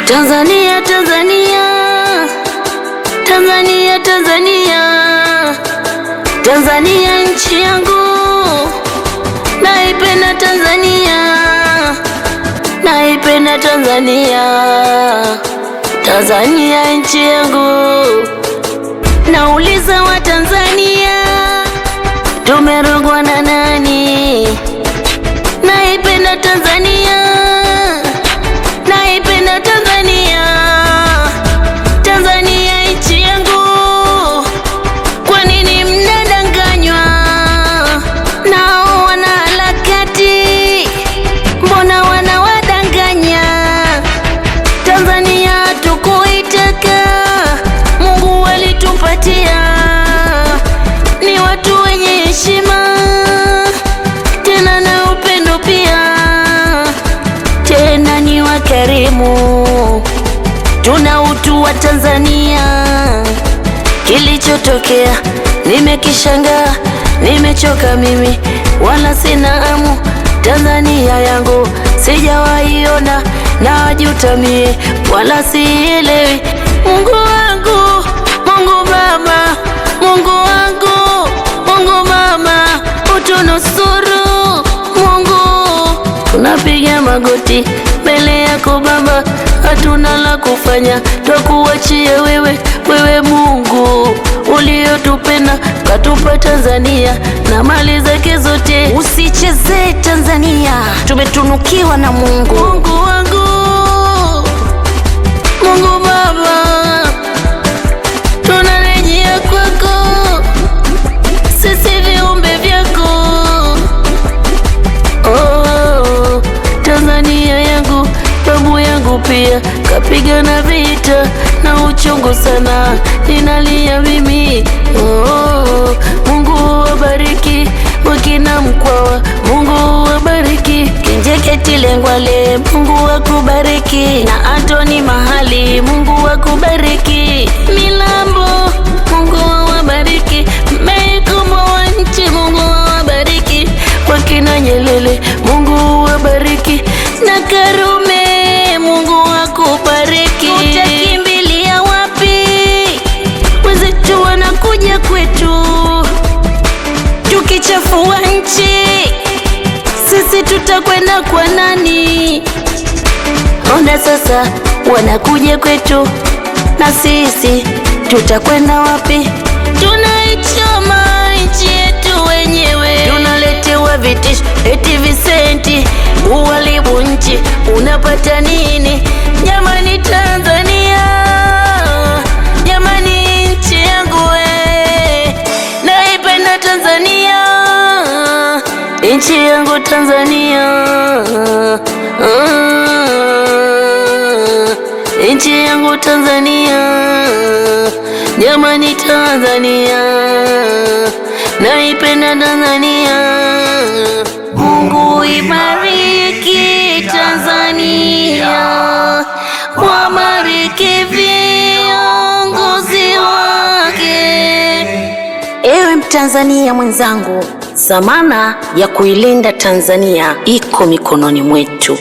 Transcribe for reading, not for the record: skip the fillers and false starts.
Tanzania, Tanzania, Tanzania, Tanzania, Tanzania nchi yangu, naipenda Tanzania, naipenda Tanzania, Tanzania nchi yangu. Nauliza wa Tanzania, tumerogwa na nani? Naipenda Tanzania, naipenda Tanzania, Tanzania nchi yangu. Kwa nini mnadanganywa nao wanaharakati? Mbona wanawadanganya? Tanzania tukuitaka, Mungu alitupatia, ni watu wenye heshima tena na upendo pia, tena ni wakarimu, tuna utu wa Tanzania. Kilichotokea nimekishangaa, nimechoka mimi, wala sina hamu. Tanzania yangu sijawaiona, najuta mie, wala sielewi. Mungu wangu, Mungu Baba, Mungu wangu, Mungu Mama, utunusuru Mungu. Tunapiga magoti mbele yako Baba, hatuna la kufanya, twakuachia wewe, wewe Mungu uliotupenda, katupa Tanzania na mali zake zote. Usichezee Tanzania, tumetunukiwa na Mungu. Mungu wangu, Mungu Baba, tunarejea kwako, sisi viumbe vyako. Oh, Tanzania yangu, babu yangu pia kapigana vita na uchungu sana, ninalia mimi. Oh, Mungu wabariki wakina Mkwawa, Mungu wabariki Kinjeketile Lengwale, Mungu wakubariki, na Antoni Mahali, Mungu wakubariki, Milambo, Mungu wabariki, Meikomo wa nchi, Mungu wabariki, wakina Nyelele, Mungu wabariki, na Karume, Mungu wakubariki. Utakimbilia wapi? Wenzetu wanakuja kwetu, tukichafua nchi sisi tutakwenda kwa nani? Ona sasa wanakuja kwetu, na sisi tutakwenda wapi? Tunaichoma nchi yetu wenyewe, tunaletewa vitisho eti Visenti uharibu nchi, unapata nini? Jamani Tanzania, jamani nchi yangu naipenda Tanzania, nchi yangu Tanzania, nchi yangu Tanzania, jamani Tanzania, naipenda Tanzania. Mungu ibariki Tanzania, wabariki viongozi wake. Ewe Mtanzania mwenzangu, zamana ya kuilinda Tanzania iko mikononi mwetu.